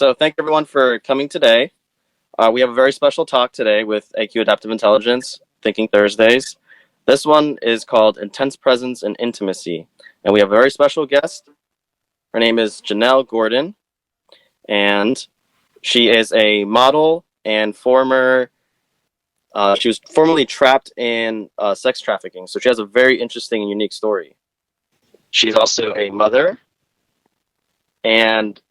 So thank you everyone for coming today. We have a very special talk today with AQ Adaptive Intelligence, Thinking Thursdays. This one is called Intense Presence and Intimacy. And we have a very special guest. Her name is Janelle Gordon. And she is a model and she was formerly trapped in sex trafficking. So she has a very interesting and unique story. She's also a mother and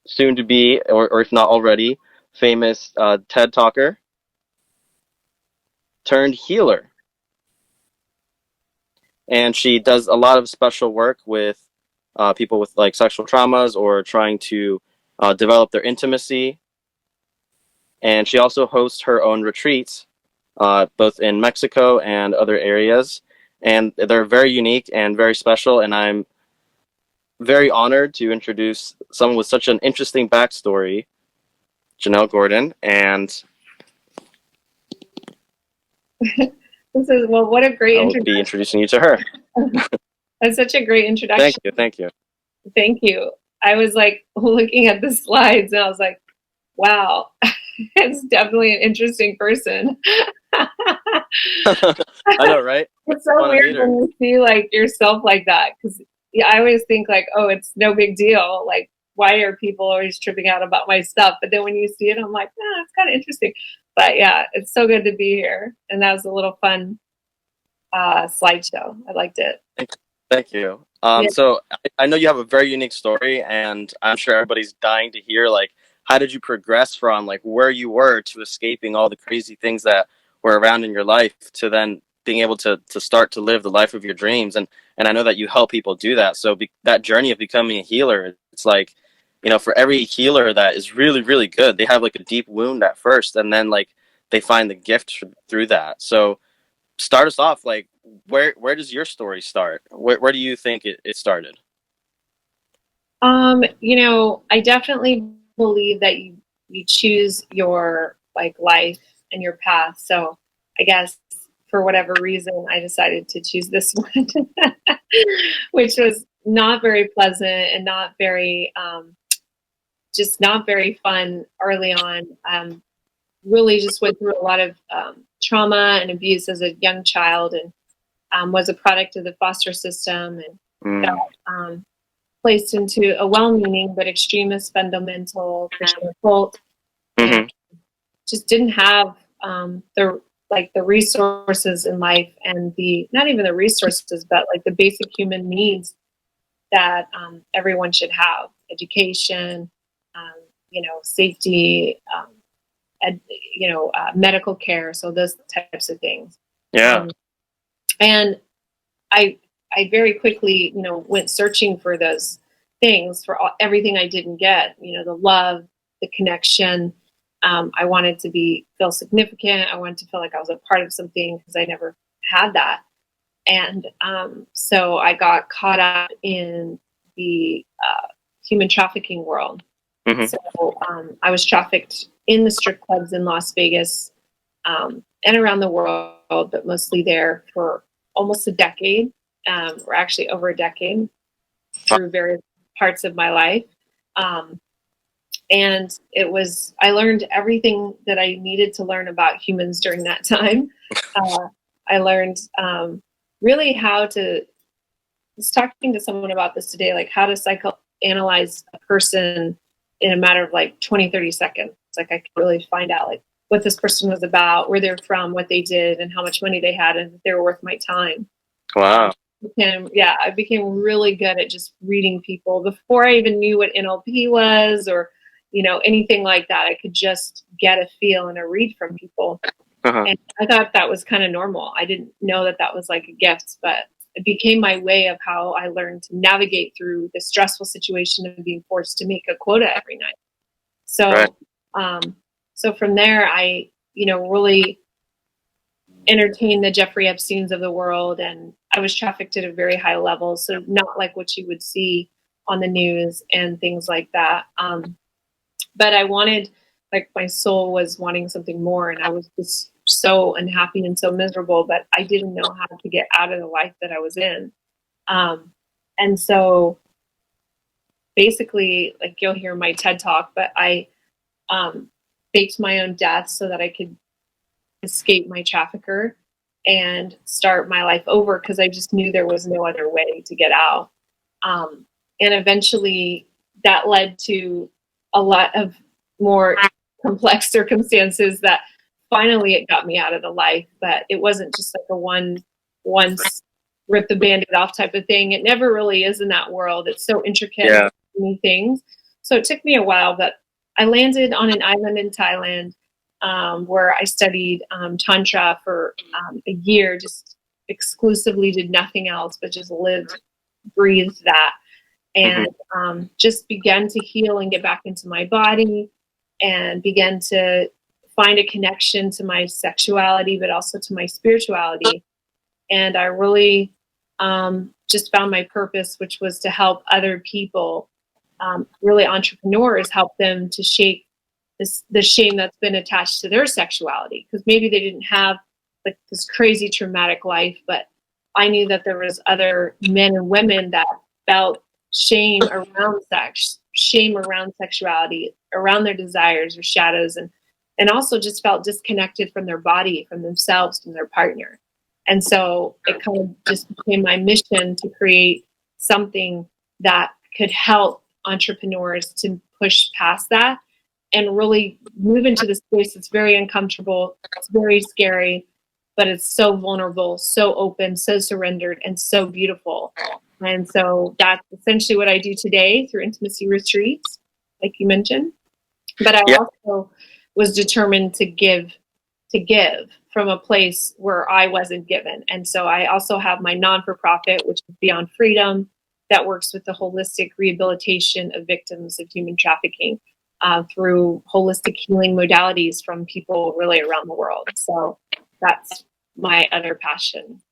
soon to be, or if not already, famous TED talker turned healer. And she does a lot of special work with people with like sexual traumas or trying to develop their intimacy. And she also hosts her own retreats, both in Mexico and other areas. And they're very unique and very special. And I'm very honored to introduce someone with such an interesting backstory, Janelle Gordon. And what a great introduction. I'll be introducing you to her. That's such a great introduction. Thank you. Thank you. I was like looking at the slides and I was like, wow, it's definitely an interesting person. I know, right? It's so weird when you see like yourself like that, because I always think like, oh, it's no big deal. Like, why are people always tripping out about my stuff? But then when you see it, I'm like, nah, it's kind of interesting. But yeah, it's so good to be here. And that was a little fun slideshow. I liked it. Thank you. So I know you have a very unique story, and I'm sure everybody's dying to hear, like, how did you progress from like where you were to escaping all the crazy things that were around in your life to then being able to start to live the life of your dreams. And I know that you help people do that. So that journey of becoming a healer, it's like, you know, for every healer that is really, really good, they have like a deep wound at first, and then like they find the gift through that. So start us off, like, where does your story start? Where do you think it started? You know, I definitely believe that you choose your like life and your path. So I guess for whatever reason, I decided to choose this one, which was not very pleasant and not very, just not very fun early on. Really just went through a lot of trauma and abuse as a young child, and was a product of the foster system, and got placed into a well-meaning but extremist fundamental Christian cult. And just didn't have the resources in life, and not even the resources, but like the basic human needs that everyone should have: education, safety, medical care. So those types of things. Yeah. And I very quickly, went searching for those things, for everything I didn't get, the love, the connection. I wanted to feel significant. I wanted to feel like I was a part of something, because I never had that. And so I got caught up in the human trafficking world. So I was trafficked in the strip clubs in Las Vegas and around the world, but mostly there for almost a decade, or actually over a decade, through various parts of my life. And I learned everything that I needed to learn about humans during that time. I learned really how to, I was talking to someone about this today, like how to psychoanalyze a person in a matter of like 20, 30 seconds. Like I could really find out like what this person was about, where they're from, what they did, and how much money they had, and if they were worth my time. Wow. I became really good at just reading people before I even knew what NLP was, or anything like that. I could just get a feel and a read from people. And I thought that was kind of normal. I didn't know that was like a gift, but it became my way of how I learned to navigate through the stressful situation of being forced to make a quota every night. So, right. So from there, I, really entertained the Jeffrey Epsteins of the world, and I was trafficked at a very high level. So not like what you would see on the news and things like that. But I wanted, like, my soul was wanting something more, and I was just so unhappy and so miserable, but I didn't know how to get out of the life that I was in. And so basically, like you'll hear my TED talk, but I faked my own death so that I could escape my trafficker and start my life over, because I just knew there was no other way to get out. And eventually that led to a lot of more complex circumstances that finally it got me out of the life. But it wasn't just like a once rip the band-aid off type of thing. It never really is in that world. It's so intricate, Yeah. many things. So it took me a while, but I landed on an island in Thailand, where I studied Tantra for a year, just exclusively did nothing else, but just lived, breathed that, and just began to heal and get back into my body, and began to find a connection to my sexuality, but also to my spirituality. And I really just found my purpose, which was to help other people, really entrepreneurs, help them to shake the shame that's been attached to their sexuality, because maybe they didn't have like this crazy traumatic life, but I knew that there was other men and women that felt shame around sex, shame around sexuality, around their desires or shadows, and also just felt disconnected from their body, from themselves, from their partner. And so it kind of just became my mission to create something that could help entrepreneurs to push past that and really move into the space that's very uncomfortable, it's very scary, but it's so vulnerable, so open, so surrendered, and so beautiful. And so that's essentially what I do today through intimacy retreats, like you mentioned. But I also was determined to give from a place where I wasn't given. And so I also have my non-for-profit, which is Beyond Freedom, that works with the holistic rehabilitation of victims of human trafficking through holistic healing modalities from people really around the world. So that's my other passion.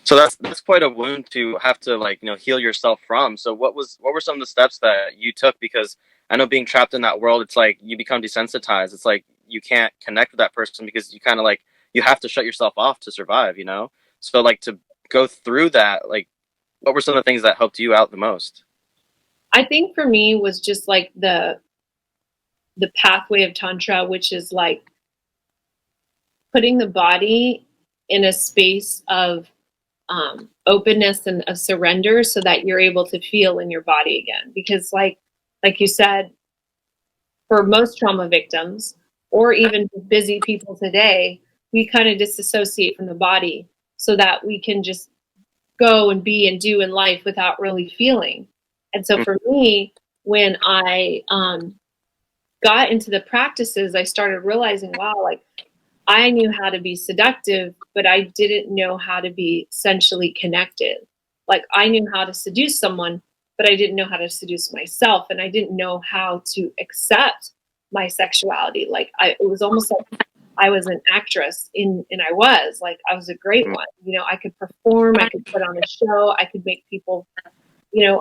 So that's quite a wound to have to, like, heal yourself from. So what were some of the steps that you took? Because I know being trapped in that world, it's like you become desensitized. It's like you can't connect with that person because you kind of like you have to shut yourself off to survive, So like to go through that, like what were some of the things that helped you out the most? I think for me was just like the pathway of Tantra, which is like putting the body in a space of openness and of surrender, so that you're able to feel in your body again. Because like you said, for most trauma victims, or even busy people today, we kind of disassociate from the body so that we can just go and be and do in life without really feeling. And so for me, when I got into the practices, I started realizing, wow, like I knew how to be seductive, but I didn't know how to be sensually connected. Like I knew how to seduce someone, but I didn't know how to seduce myself. And I didn't know how to accept my sexuality. Like it was almost like I was an actress and I was a great one. I could perform, I could put on a show, I could make people,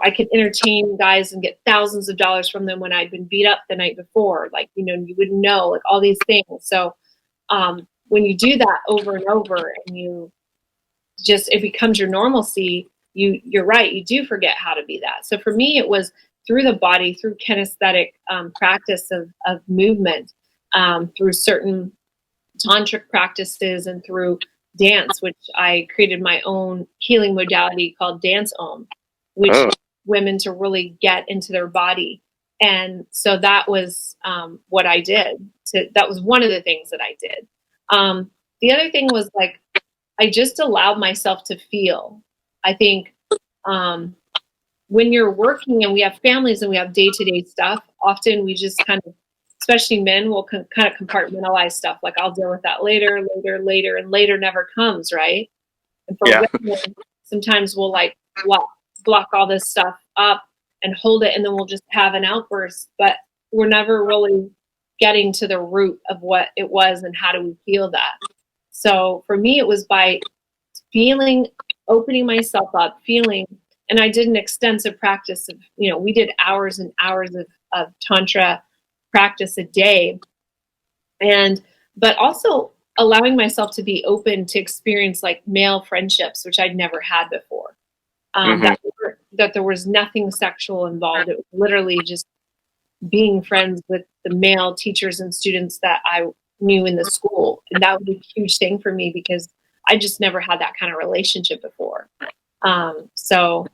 I could entertain guys and get thousands of dollars from them when I'd been beat up the night before. Like, you wouldn't know, like all these things. So when you do that over and over and it becomes your normalcy, you're right, you do forget how to be that. So for me, it was through the body, through kinesthetic practice of movement, through certain tantric practices, and through dance, which I created my own healing modality called Dance Om, which women to really get into their body. And so that was what I did. That was one of the things that I did. The other thing was like, I just allowed myself to feel. I think when you're working and we have families and we have day-to-day stuff, often we just kind of, especially men, will kind of compartmentalize stuff. Like I'll deal with that later, and later never comes, right? And for women, sometimes we'll like block all this stuff up and hold it, and then we'll just have an outburst. But we're never really getting to the root of what it was and how do we feel that. So for me, it was by feeling, opening myself up, feeling, and I did an extensive practice of, we did hours and hours of Tantra practice a day. But also allowing myself to be open to experience like male friendships, which I'd never had before. Mm-hmm. That there was nothing sexual involved. It was literally just being friends with the male teachers and students that I knew in the school. And that was a huge thing for me because I just never had that kind of relationship before. So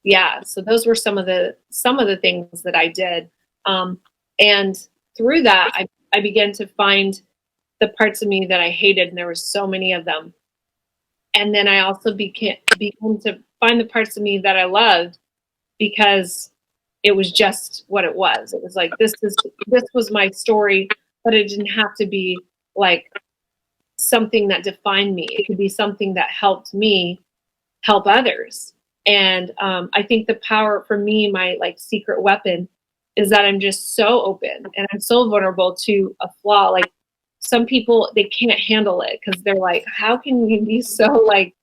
those were some of the things that I did. And through that, I began to find the parts of me that I hated, and there were so many of them. And then I also began to find the parts of me that I loved, because it was just what it was. It was like, this was my story, but it didn't have to be like something that defined me. It could be something that helped me help others. And I think the power for me, my like secret weapon, is that I'm just so open and I'm so vulnerable to a flaw. Like, some people, they can't handle it because they're like, how can you be so like,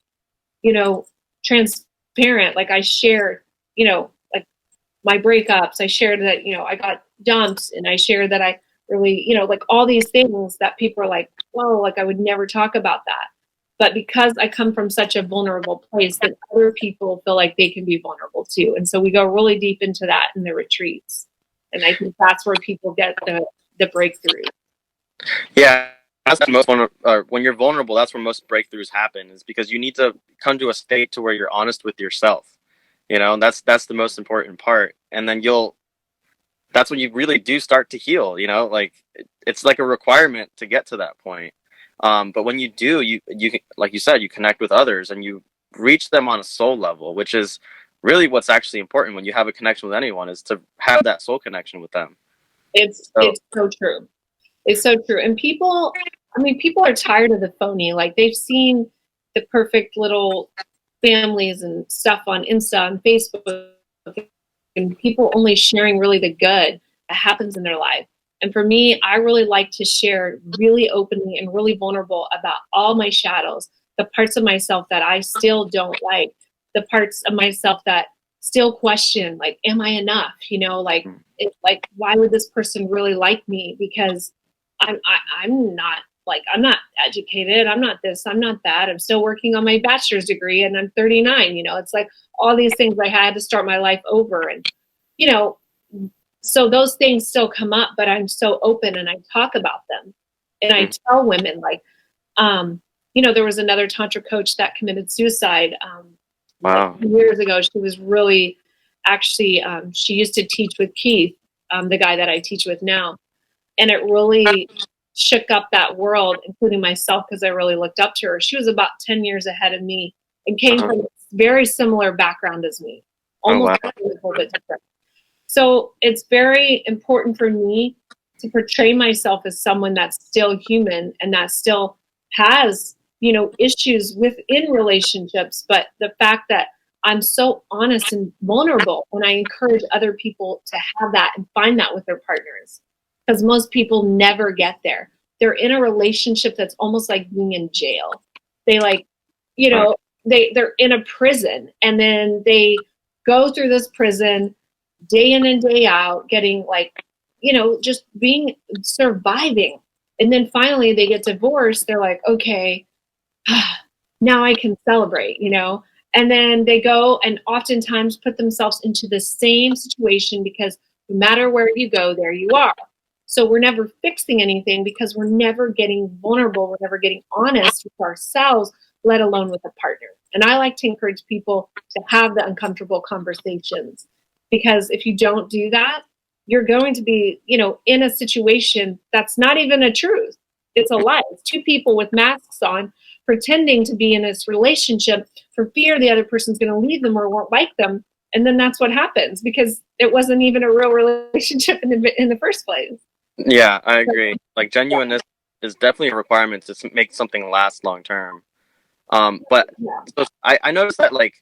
transparent? Like, I shared, like my breakups. I shared that, I got dumped, and I shared that I really, like all these things that people are like, whoa, like I would never talk about that. But because I come from such a vulnerable place, that other people feel like they can be vulnerable too. And so we go really deep into that in the retreats. And I think that's where people get the breakthrough. Yeah, that's the most when you're vulnerable, that's where most breakthroughs happen, is because you need to come to a state to where you're honest with yourself. And that's the most important part. And then that's when you really do start to heal, like it's like a requirement to get to that point. But when you do, you like you said, you connect with others and you reach them on a soul level, which is really what's actually important when you have a connection with anyone, is to have that soul connection with them. It's so true. It's so true. And people are tired of the phony. Like, they've seen the perfect little families and stuff on Insta and Facebook, and people only sharing really the good that happens in their life. And for me, I really like to share really openly and really vulnerable about all my shadows, the parts of myself that I still don't like, the parts of myself that still question, like, am I enough? Like, why would this person really like me? Because I'm not educated. I'm not this, I'm not that. I'm still working on my bachelor's degree and I'm 39. It's like all these things, I had to start my life over. And, so those things still come up, but I'm so open and I talk about them. And I tell women, like, there was another Tantra coach that committed suicide Wow. like years ago. She was really, actually, she used to teach with Keith, the guy that I teach with now. And it really shook up that world, including myself, because I really looked up to her. She was about 10 years ahead of me and came from a very similar background as me, almost a little bit different. So it's very important for me to portray myself as someone that's still human and that still has, issues within relationships. But the fact that I'm so honest and vulnerable, and I encourage other people to have that and find that with their partners. Because most people never get there. They're in a relationship that's almost like being in jail. They they're in a prison, and then they go through this prison day in and day out, getting just surviving. And then finally they get divorced. They're like, okay, now I can celebrate, And then they go and oftentimes put themselves into the same situation, because no matter where you go, there you are. So we're never fixing anything because we're never getting vulnerable. We're never getting honest with ourselves, let alone with a partner. And I like to encourage people to have the uncomfortable conversations, because if you don't do that, you're going to be, in a situation that's not even a truth. It's a lie. It's two people with masks on pretending to be in this relationship for fear the other person's going to leave them or won't like them. And then that's what happens, because it wasn't even a real relationship in the first place. Yeah, I agree. Like, genuineness is definitely a requirement to make something last long term. But so I noticed that, like,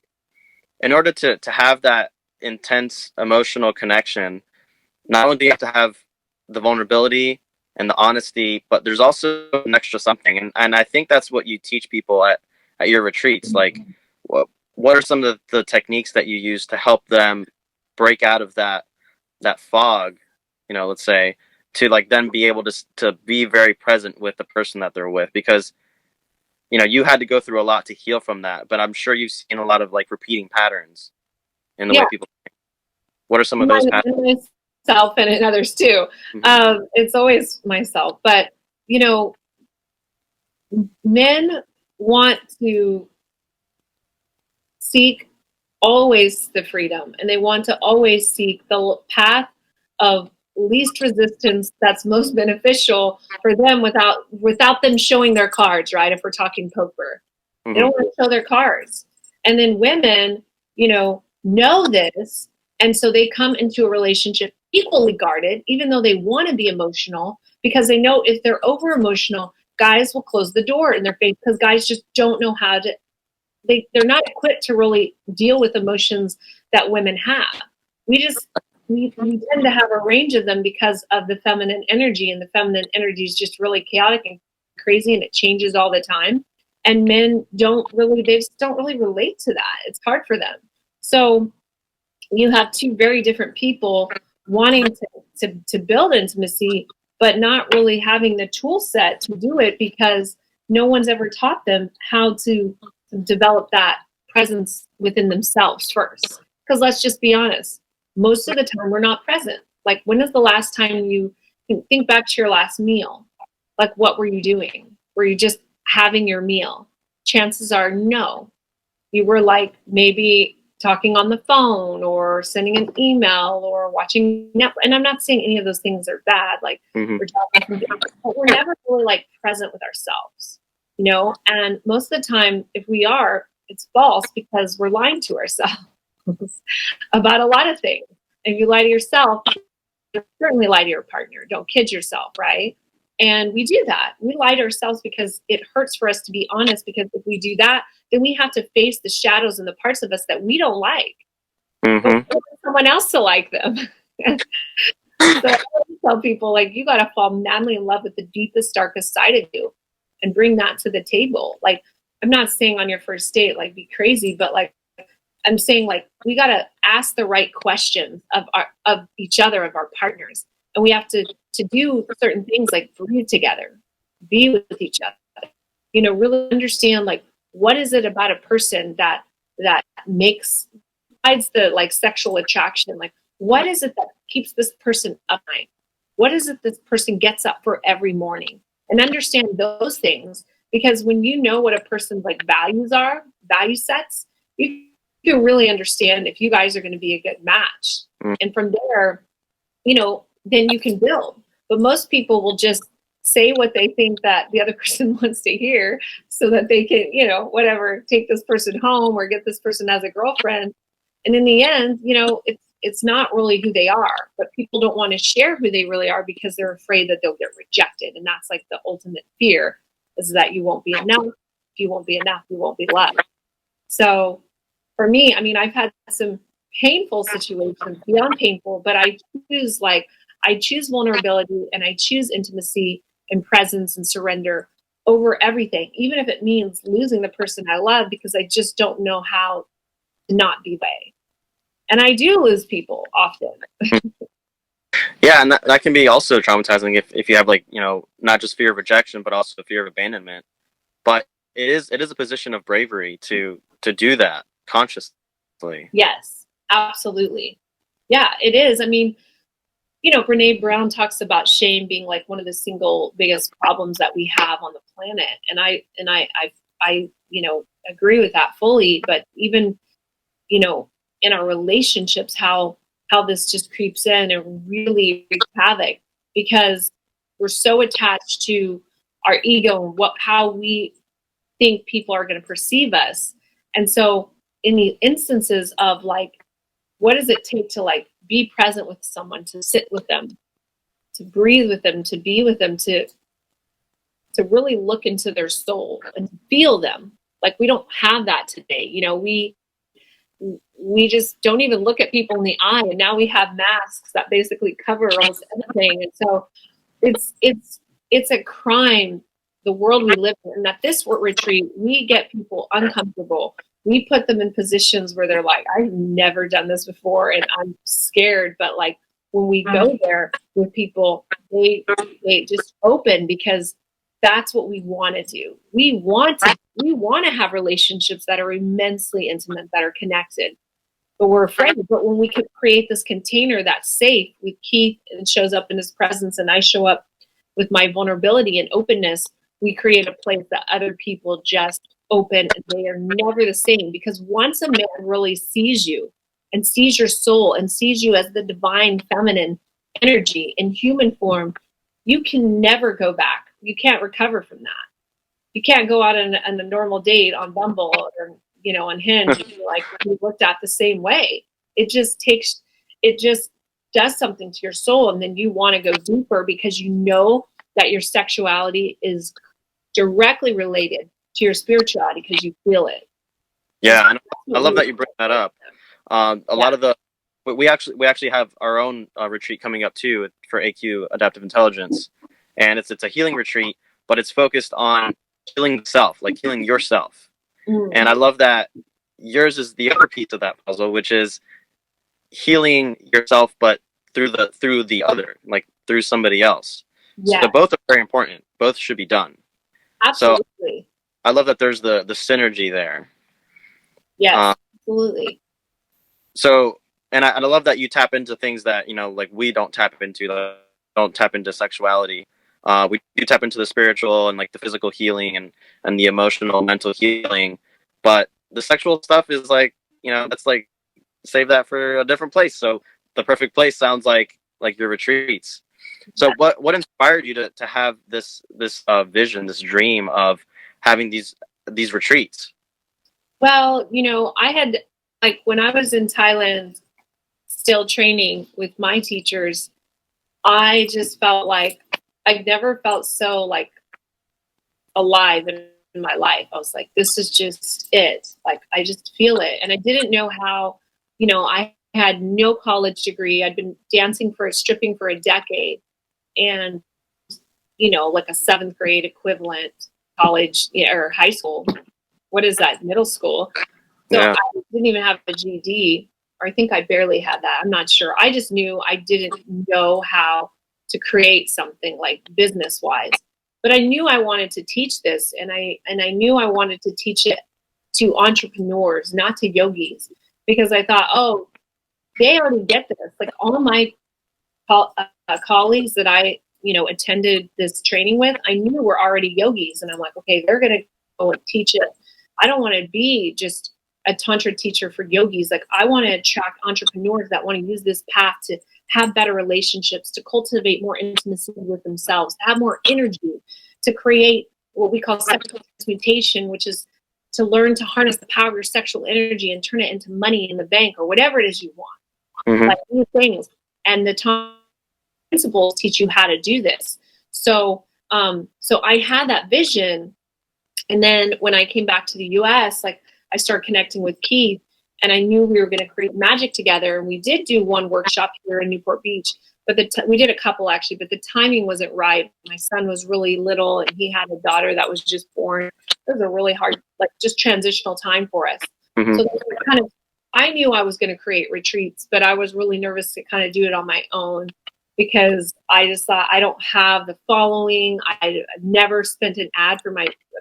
in order to have that intense emotional connection, not only do you have to have the vulnerability and the honesty, but there's also an extra something. And I think that's what you teach people at your retreats. Like, what are some of the techniques that you use to help them break out of that fog, let's say, to like then be able to be very present with the person that they're with? Because you know, you had to go through a lot to heal from that, but I'm sure you've seen a lot of like repeating patterns in the way Yeah, people think. What are some of those patterns? myself and in others too. Mm-hmm. It's always myself, but you know, men want to seek always the freedom, and they want to always seek the path of least resistance that's most beneficial for them without them showing their cards, right? If we're talking poker, they Mm-hmm. don't want to show their cards. And then women, know this, and so they come into a relationship equally guarded, even though they want to be emotional, because they know if they're over emotional, guys will close the door in their face, because guys just don't know how to, they're not equipped to really deal with emotions that women have. We tend to have a range of them because of the feminine energy, and the feminine energy is just really chaotic and crazy, and it changes all the time. And men they just don't really relate to that. It's hard for them. So you have two very different people wanting to build intimacy, but not really having the tool set to do it, because no one's ever taught them how to develop that presence within themselves first. Because let's just be honest, most of the time we're not present. Like, when is the last time you think back to your last meal? Like, what were you doing? Were you just having your meal? Chances are no. You were like maybe talking on the phone or sending an email or watching Netflix. And I'm not saying any of those things are bad. Like, Mm-hmm. we're talking, but we're never really like present with ourselves, And most of the time, if we are, it's false, because we're lying to ourselves about a lot of things. And if you lie to yourself, you certainly lie to your partner. Don't kid yourself, right? And we do that. We lie to ourselves because it hurts for us to be honest, because if we do that, then we have to face the shadows and the parts of us that we don't like. But we Mm-hmm. want someone else to like them. So I tell people, like, you got to fall madly in love with the deepest, darkest side of you and bring that to the table. Like, I'm not saying on your first date, like, be crazy, but like, I'm saying, like, we got to ask the right questions of each other, of our partners. And we have to do certain things, like breathe together, be with each other, really understand, like, what is it about a person that makes, besides the like sexual attraction, like, what is it that keeps this person up at night? What is it this person gets up for every morning? And understand those things, because when you know what a person's like value sets, you can really understand if you guys are going to be a good match. Mm-hmm. And from there, then you can build. But most people will just say what they think that the other person wants to hear, so that they can, whatever, take this person home or get this person as a girlfriend. And in the end, it's not really who they are. But people don't want to share who they really are, because they're afraid that they'll get rejected. And that's like the ultimate fear, is that you won't be enough. If you won't be enough, you won't be loved. So for me, I mean, I've had some painful situations, beyond painful, but I choose vulnerability, and I choose intimacy and presence and surrender over everything, even if it means losing the person I love, because I just don't know how to not be they. And I do lose people often. Yeah, and that can be also traumatizing if you have, like, not just fear of rejection, but also fear of abandonment. But it is a position of bravery to do that consciously. Yes, absolutely. Yeah, it is. I mean, Brene Brown talks about shame being like one of the single biggest problems that we have on the planet. And I agree with that fully. But even, in our relationships, how this just creeps in and really wreaks havoc, because we're so attached to our ego and how we think people are going to perceive us. And so in the instances of, like, what does it take to, like, be present with someone, to sit with them, to breathe with them, to be with them, to really look into their soul and feel them. Like, we don't have that today. We just don't even look at people in the eye, and now we have masks that basically cover almost everything. And so it's a crime, the world we live in. And at this retreat, we get people uncomfortable. We put them in positions where they're like, I've never done this before and I'm scared. But like, when we go there with people, they just open, because that's what we want to do. We want to have relationships that are immensely intimate, that are connected, but we're afraid. But when we could create this container that's safe with Keith and shows up in his presence, and I show up with my vulnerability and openness, we create a place that other people just open, and they are never the same. Because once a man really sees you and sees your soul and sees you as the divine feminine energy in human form, you can never go back. You can't recover from that. You can't go out on a normal date on Bumble or, you know, on Hinge and be like, we looked at the same way. It just does something to your soul. And then you want to go deeper because you know that your sexuality is directly related to your spirituality because you feel it. Yeah, and I love that you bring that up. A lot of the we actually have our own retreat coming up too for AQ Adaptive Intelligence, and it's a healing retreat, but it's focused on healing the self, like healing yourself. And I love that yours is the other piece of that puzzle, which is healing yourself, but through the other, like through somebody else. Yeah. So both are very important. Both should be done. Absolutely. So I love that there's the synergy there. Yes, absolutely. So, and I love that you tap into things that, you know, like we don't tap into. Don't tap into sexuality. We do tap into the spiritual and like the physical healing and the emotional, mental healing. But the sexual stuff is like, you know, that's like, save that for a different place. So the perfect place sounds like your retreats. So what inspired you to have this vision, this dream of having these retreats? Well, you know, I had, like, when I was in Thailand still training with my teachers, I just felt like I've never felt so like alive in my life. I was like, this is just it. Like, I just feel it. And I didn't know how, you know, I had no college degree. I'd been stripping for a decade, and, you know, like a 7th grade equivalent college, or high school. What is that? Middle school. So yeah. I didn't even have a GED, or I think I barely had that. I'm not sure. I just knew I didn't know how to create something like business wise, but I knew I wanted to teach this, and I knew I wanted to teach it to entrepreneurs, not to yogis, because I thought, oh, they already get this. Like, all of my colleagues that I, you know, attended this training with, I knew were already yogis, and I'm like, okay, they're going to go and teach it. I don't want to be just a Tantra teacher for yogis. Like, I want to attract entrepreneurs that want to use this path to have better relationships, to cultivate more intimacy with themselves, to have more energy, to create what we call sexual transmutation, which is to learn to harness the power of your sexual energy and turn it into money in the bank or whatever it is you want. Mm-hmm. Like, new things. And the Tantra principles teach you how to do this. So I had that vision. And then when I came back to the US, like, I started connecting with Keith, and I knew we were going to create magic together. And we did do one workshop here in Newport Beach, but we did a couple actually, but the timing wasn't right. My son was really little, and he had a daughter that was just born. It was a really hard, like, just transitional time for us. Mm-hmm. So I knew I was going to create retreats, but I was really nervous to kind of do it on my own, because I just thought, I don't have the following. I've never spent I've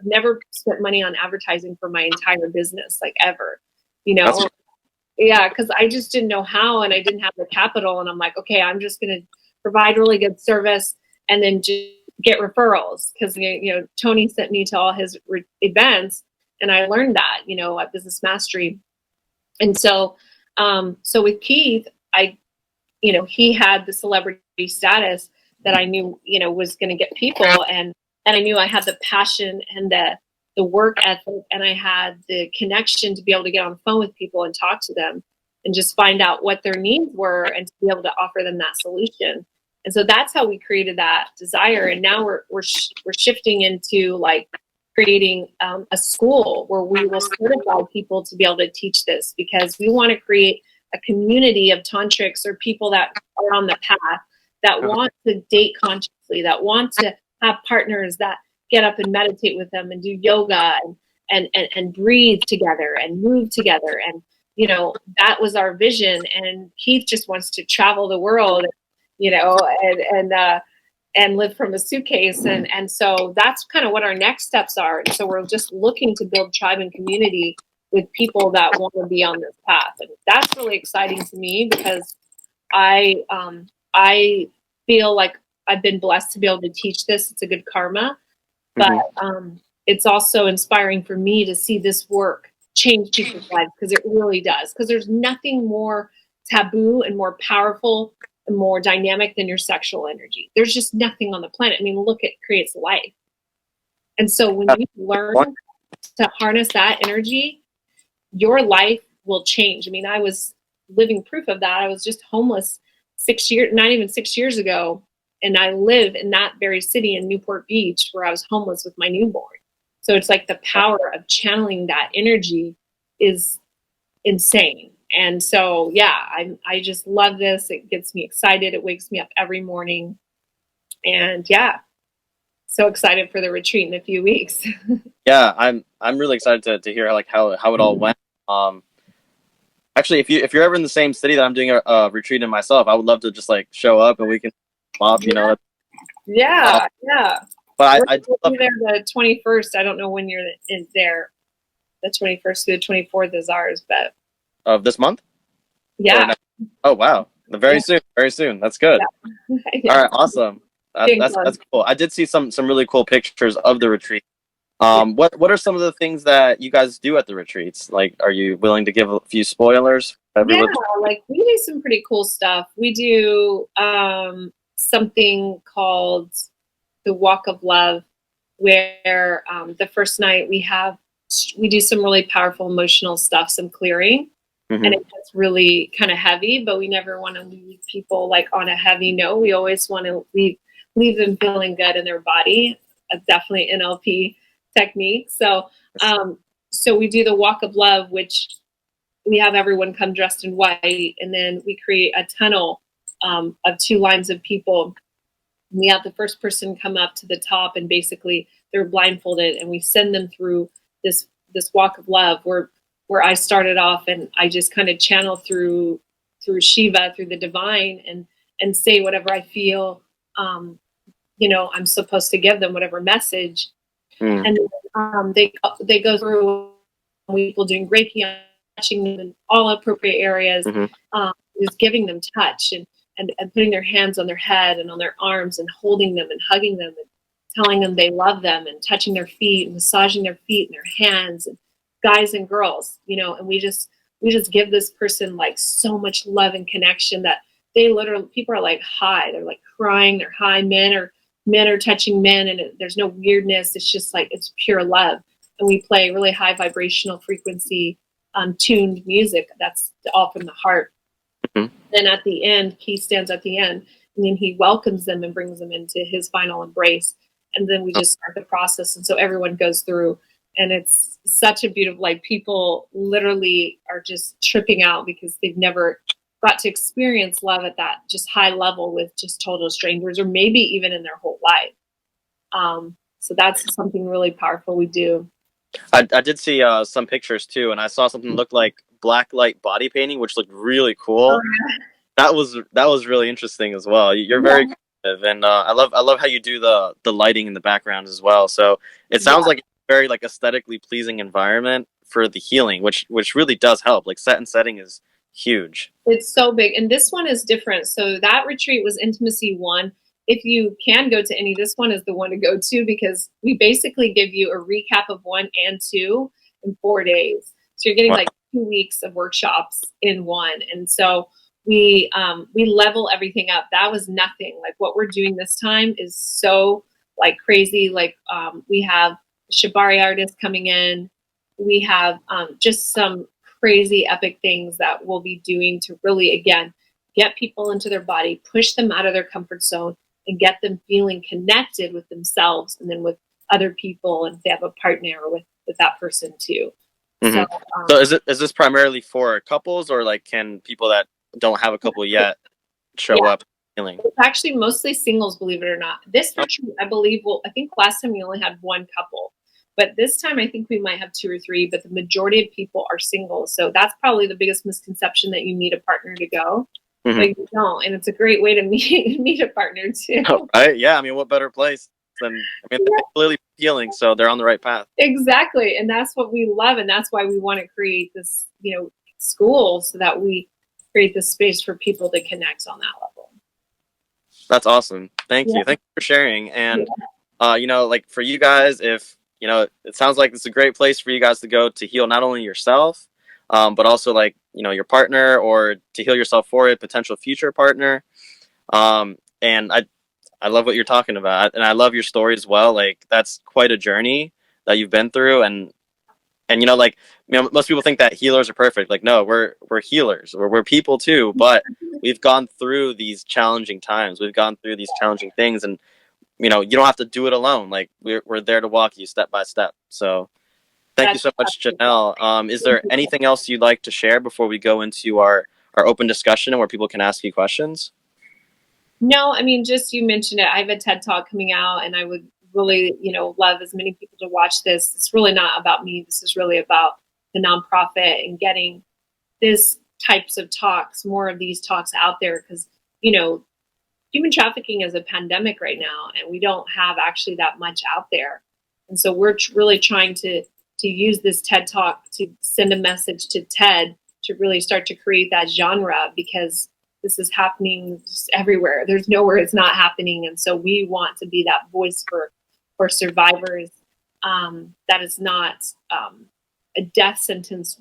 never spent money on advertising for my entire business, like, ever, you know? Yeah, because I just didn't know how, and I didn't have the capital. And I'm like, okay, I'm just going to provide really good service and then just get referrals. Because, you know, Tony sent me to all his events, and I learned that, you know, at Business Mastery. And so with Keith, you know, he had the celebrity status that I knew, you know, was going to get people. And I knew I had the passion and the work ethic, and I had the connection to be able to get on the phone with people and talk to them and just find out what their needs were and to be able to offer them that solution. And so that's how we created that desire. And now we're shifting into, like, creating a school where we will certify people to be able to teach this, because we want to create a community of tantrics, or people that are on the path, that want to date consciously, that want to have partners that get up and meditate with them and do yoga and breathe together and move together. And, you know, that was our vision. And Keith just wants to travel the world, you know, and live from a suitcase. And so that's kind of what our next steps are. And so we're just looking to build tribe and community with people that want to be on this path. And that's really exciting to me because I feel like I've been blessed to be able to teach this. It's a good karma, but it's also inspiring for me to see this work change people's lives, because it really does. Because there's nothing more taboo and more powerful and more dynamic than your sexual energy. There's just nothing on the planet. I mean, look, it creates life. And so when you learn to harness that energy, your life will change. I mean, I was living proof of that. I was just homeless 6 years, not even 6 years ago. And I live in that very city in Newport Beach where I was homeless with my newborn. So it's like the power of channeling that energy is insane. And so, yeah, I just love this. It gets me excited. It wakes me up every morning. And yeah, so excited for the retreat in a few weeks. Yeah, I'm really excited to hear like how it all went. Actually, if you're ever in the same city that I'm doing a retreat in myself, I would love to just like show up and we can swap, you know. Yeah. But I will be there the 21st. I don't know when you're in there. The 21st to the 24th is ours, but of this month? Yeah. Oh wow. Very soon. That's good. Yeah. All right, awesome. That's cool. I did see some really cool pictures of the retreat. What are some of the things that you guys do at the retreats? Like, are you willing to give a few spoilers? Yeah, like we do some pretty cool stuff. We do something called the Walk of Love, where the first night we do some really powerful emotional stuff, some clearing. And it gets really kind of heavy, but we never want to leave people like on a heavy note. We always want to leave them feeling good in their body. Definitely NLP technique. So we do the Walk of Love, which we have everyone come dressed in white, and then we create a tunnel of 2 lines of people. We have the first person come up to the top, and basically they're blindfolded, and we send them through this Walk of Love where I started off, and I just kind of channel through Shiva, through the divine, and say whatever I feel, I'm supposed to give them, whatever message. And they go through, people doing Reiki, touching them in all appropriate areas, just giving them touch and putting their hands on their head and on their arms and holding them and hugging them and telling them they love them and touching their feet and massaging their feet and their hands, and guys and girls, and we just give this person like so much love and connection that people are like high, they're like crying, they're high. Men are touching men, and there's no weirdness. It's just like, it's pure love. And we play really high vibrational frequency, tuned music. That's all from the heart. Then at the end, he stands at the end, and then he welcomes them and brings them into his final embrace. And then we just start the process. And so everyone goes through, and it's such a beautiful, like, people literally are just tripping out because they've never got to experience love at that just high level with just total strangers, or maybe even in their whole life. So that's something really powerful we do. I did see some pictures too, and I saw something that looked like black light body painting, which looked really cool. That was really interesting as well. You're very creative, and I love how you do the lighting in the background as well. So it sounds like a very like aesthetically pleasing environment for the healing, which really does help. Like set and setting is huge. It's so big, and this one is different. So that retreat was Intimacy 1. If you can go to any, this one is the one to go to, because we basically give you a recap of 1 and 2 in 4 days. So you're getting like 2 weeks of workshops in one. And so we level everything up. That was nothing. Like what we're doing this time is so like crazy. Like we have Shibari artists coming in. We have just some crazy epic things that we'll be doing to really, again, get people into their body, push them out of their comfort zone, and get them feeling connected with themselves and then with other people, and if they have a partner, with that person too. So is this primarily for couples, or like can people that don't have a couple yet show up healing? It's actually mostly singles, believe it or not. This retreat, I believe, I think last time we only had 1 couple, but this time I think we might have 2 or 3, but the majority of people are single. So that's probably the biggest misconception, that you need a partner to go. Mm-hmm. Like, you don't, and it's a great way to meet a partner too. Right? Yeah. I mean, what better place than, I mean, Yeah, they're clearly healing, so they're on the right path. exactly, and that's what we love, and that's why we want to create this, school, so that we create this space for people to connect on that level. That's awesome. Thank Yeah. you. Thank you for sharing. Yeah. And, like for you guys, if, it sounds like it's a great place for you guys to go to heal not only yourself, but also like, your partner, or to heal yourself for a potential future partner. And I love what you're talking about. And I love your story as well. Like, that's quite a journey that you've been through. And like, most people think that healers are perfect. Like, no, we're healers, we're people too, but we've gone through these challenging times, we've gone through these challenging things, and you don't have to do it alone. Like, we're there to walk you step by step. So thank you That's so much, Janelle. Is there anything else you'd like to share before we go into our open discussion where people can ask you questions? No, I mean, just you mentioned it. I have a TED Talk coming out, and I would really, love as many people to watch this. It's really not about me. This is really about the nonprofit and getting this types of talks, more of these talks out there, because, human trafficking is a pandemic right now, and we don't have actually that much out there. And so we're really trying to use this TED Talk to send a message to TED to really start to create that genre, because this is happening just everywhere. There's nowhere it's not happening, and so we want to be that voice for survivors. That is not a death sentence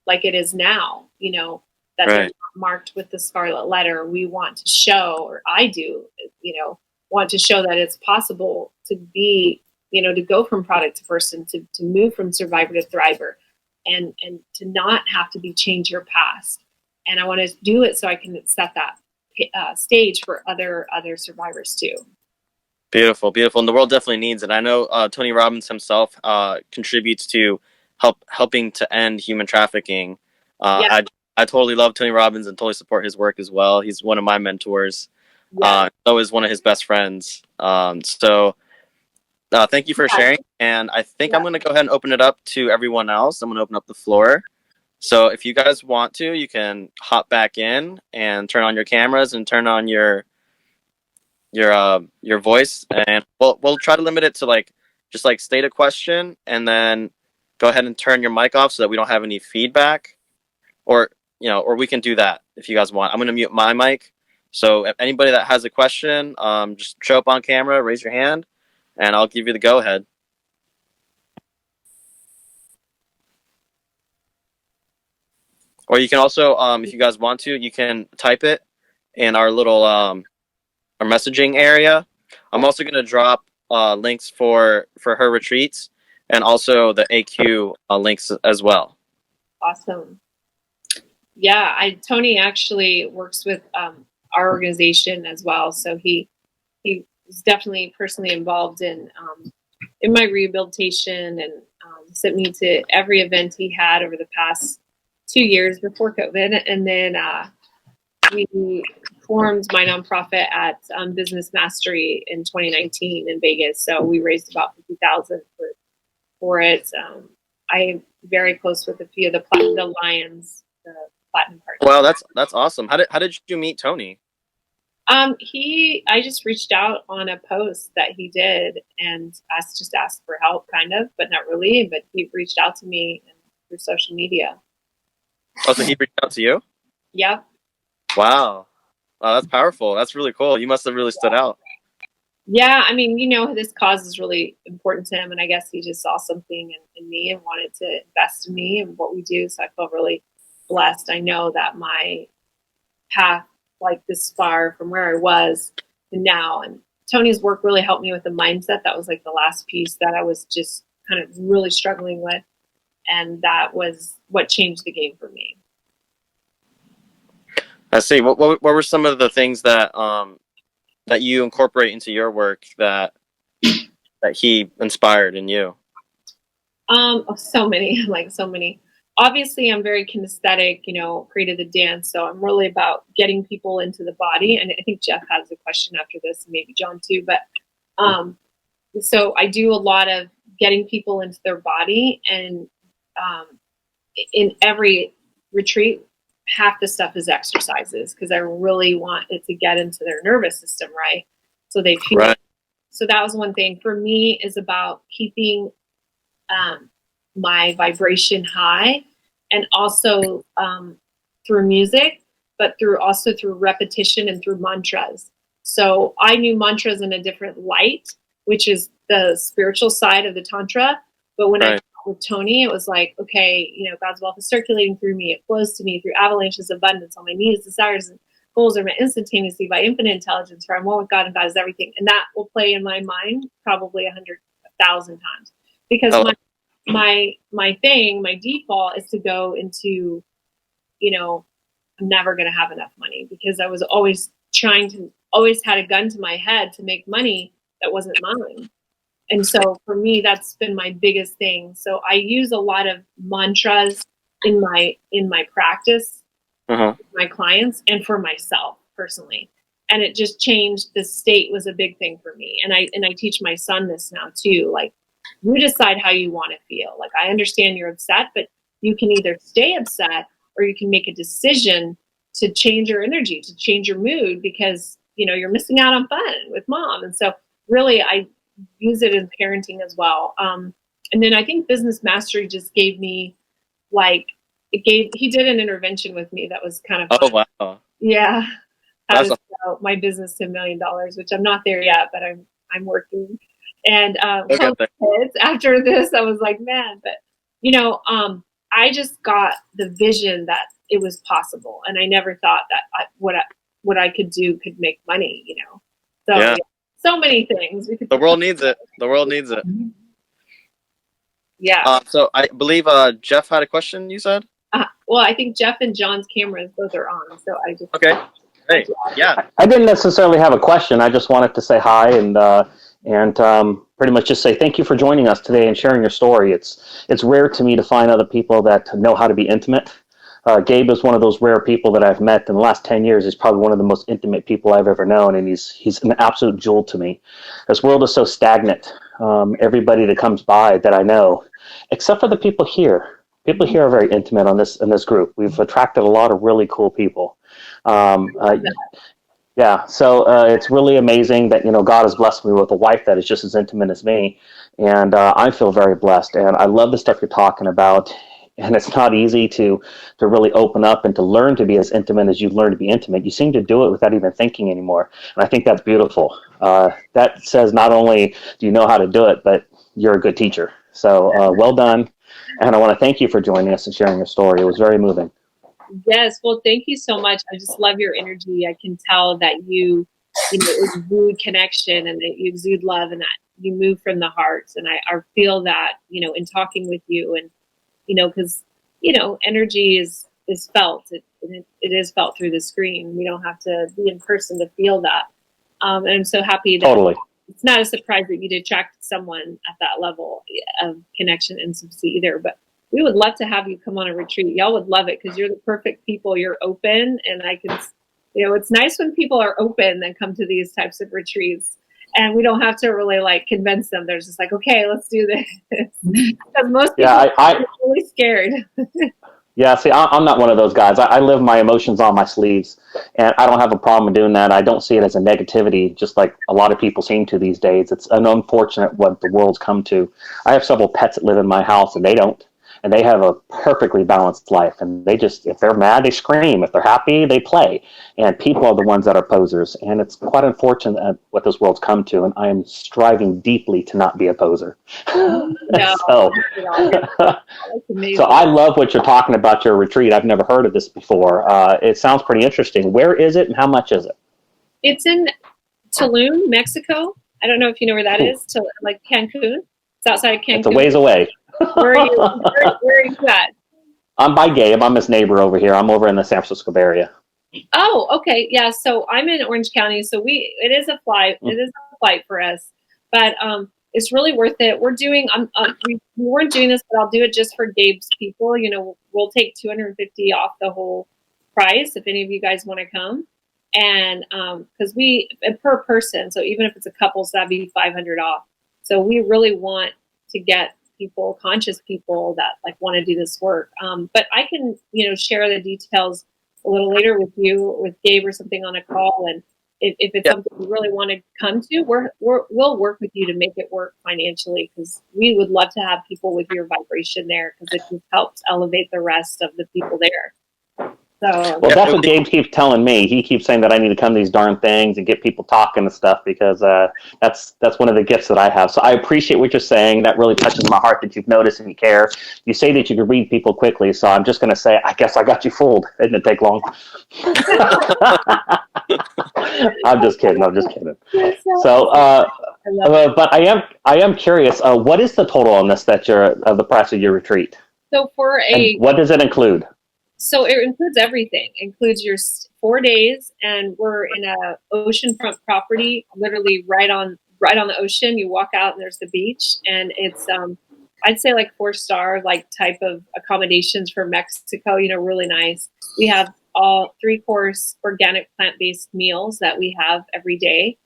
like it is now. That they're Right. not marked with the scarlet letter. We want to show, or I do, want to show that it's possible to be, to go from product to person, to move from survivor to thriver, and to not have to be change your past. And I want to do it so I can set that stage for other survivors too. Beautiful, beautiful, and the world definitely needs it. I know Tony Robbins himself contributes to helping to end human trafficking. Yeah, I totally love Tony Robbins and totally support his work as well. He's one of my mentors. yeah, So is one of his best friends. So thank you for yeah, sharing. And I think I'm yeah. going to go ahead and open it up to everyone else. I'm going to open up the floor. So if you guys want to, you can hop back in and turn on your cameras and turn on your voice, and we'll try to limit it to like just like state a question and then go ahead and turn your mic off so that we don't have any feedback, or or we can do that if you guys want. I'm going to mute my mic, so if anybody that has a question, just show up on camera, raise your hand, and I'll give you the go ahead. Or you can also, if you guys want to, you can type it in our little our messaging area. I'm also going to drop links for her retreats, and also the AQ links as well. Awesome. Yeah, Tony actually works with our organization as well, so he is definitely personally involved in my rehabilitation, and sent me to every event he had over the past 2 years before COVID, and then we formed my nonprofit at Business Mastery in 2019 in Vegas. So we raised about 50,000 for it. I'm very close with a few of the Lions, the platinum partners. Well, that's awesome. How did you meet Tony? I just reached out on a post that he did and asked for help, kind of, but not really. But he reached out to me through social media. Oh, so he reached out to you? Yep. Wow. Wow, that's powerful. That's really cool. You must have really stood out. Yeah, I mean, this cause is really important to him, and I guess he just saw something in me and wanted to invest in me and what we do. So I feel really blessed. I know that my path, like this far from where I was to now, and Tony's work really helped me with the mindset. That was like the last piece that I was just kind of really struggling with, and that was what changed the game for me. I see. What were some of the things that that you incorporate into your work that he inspired in you? So many, like so many. Obviously, I'm very kinesthetic, created the dance. So I'm really about getting people into the body. And I think Jeff has a question after this, and maybe John too. But so I do a lot of getting people into their body. And in every retreat, half the stuff is exercises because I really want it to get into their nervous system, right? So they feel. Right. So that was one thing for me, is about keeping my vibration high, and also through music, but through repetition and through mantras. So I knew mantras in a different light, which is the spiritual side of the Tantra. But when I talked with Tony, it was like, okay, God's wealth is circulating through me. It flows to me through avalanches of abundance. All my needs, desires, and goals are met instantaneously by infinite intelligence, for I'm one with God and God is everything. And that will play in my mind probably 100,000 times, because my default is to go into, I'm never going to have enough money, because I was always had a gun to my head to make money that wasn't mine. And so for me, that's been my biggest thing. So I use a lot of mantras in my practice, my clients, and for myself personally. And it just changed. The state was a big thing for me. And I teach my son this now too. Like, you decide how you want to feel. Like, I understand you're upset, but you can either stay upset, or you can make a decision to change your energy, to change your mood, because, you're missing out on fun with mom. And so really I use it in parenting as well. And then I think Business Mastery just gave me, he did an intervention with me that was kind of fun. Oh, wow. Yeah. How to sell my business to $1 million, which I'm not there yet, but I'm working. And kids, after this, I was like, man, but I just got the vision that it was possible, and I never thought that what I could do could make money. So yeah, so many things. The world needs it. The world needs it. Yeah. So I believe Jeff had a question. You said. Well, I think Jeff and John's cameras both are on, so I just Hey, yeah. I didn't necessarily have a question. I just wanted to say hi and pretty much just say thank you for joining us today and sharing your story. It's rare to me to find other people that know how to be intimate. Gabe is one of those rare people that I've met in the last 10 years. He's probably one of the most intimate people I've ever known, and he's an absolute jewel to me. This world is so stagnant. Everybody that comes by that I know, except for the people here. People here are very intimate in this group. We've attracted a lot of really cool people. Yeah, so it's really amazing that God has blessed me with a wife that is just as intimate as me, and I feel very blessed. And I love the stuff you're talking about. And it's not easy to really open up and to learn to be as intimate as you learn to be intimate. You seem to do it without even thinking anymore, and I think that's beautiful. That says not only do you know how to do it, but you're a good teacher. So well done, and I want to thank you for joining us and sharing your story. It was very moving. Yes, well, thank you so much. I just love your energy. I can tell that you exude connection, and that you exude love, and that you move from the heart. And I feel that, in talking with you, and, because, energy is felt. It is felt through the screen. We don't have to be in person to feel that. And I'm so happy that Totally. It's not a surprise that you'd attract someone at that level of connection and intimacy either. But we would love to have you come on a retreat. Y'all would love it, because you're the perfect people. You're open, and I can, it's nice when people are open that come to these types of retreats, and we don't have to really convince them. They're just like, okay, let's do this. Because most people are really scared. Yeah, see, I'm not one of those guys. I live my emotions on my sleeves, and I don't have a problem doing that. I don't see it as a negativity, just like a lot of people seem to these days. It's an unfortunate what the world's come to. I have several pets that live in my house, and they don't. And they have a perfectly balanced life. And they just, if they're mad, they scream. If they're happy, they play. And people are the ones that are posers. And it's quite unfortunate what this world's come to. And I am striving deeply to not be a poser. No, so I love what you're talking about, your retreat. I've never heard of this before. It sounds pretty interesting. Where is it and how much is it? It's in Tulum, Mexico. I don't know if you know where that is. Cancun. It's outside of Cancun. It's a ways away. Where are you at? I'm by Gabe. I'm his neighbor over here. I'm over in the San Francisco Bay Area. Oh, okay. Yeah. So I'm in Orange County. So it is a flight. It is a flight for us, but it's really worth it. We're doing. We weren't doing this, but I'll do it just for Gabe's people. We'll take $250 off the whole price if any of you guys want to come, and because per person. So even if it's a couple, so that'd be $500 off. So we really want to get conscious people that want to do this work. But I can, share the details a little later with you, with Gabe or something on a call. And if it's something you really want to come to, we'll work with you to make it work financially, because we would love to have people with your vibration there, because it just helps elevate the rest of the people there. So, well, that's what Gabe keeps telling me. He keeps saying that I need to come to these darn things and get people talking and stuff, because that's one of the gifts that I have. So I appreciate what you're saying. That really touches my heart that you've noticed and you care. You say that you can read people quickly, so I'm just going to say, I guess I got you fooled. It didn't take long. I'm just kidding. So, but I am curious. What is the total on this the price of your retreat? So and what does it include? So it includes everything. It includes your 4 days, and we're in a oceanfront property, literally right on the ocean. You walk out and there's the beach, and it's I'd say like 4-star like type of accommodations for Mexico. Really nice. We have all 3-course organic plant-based meals that we have every day,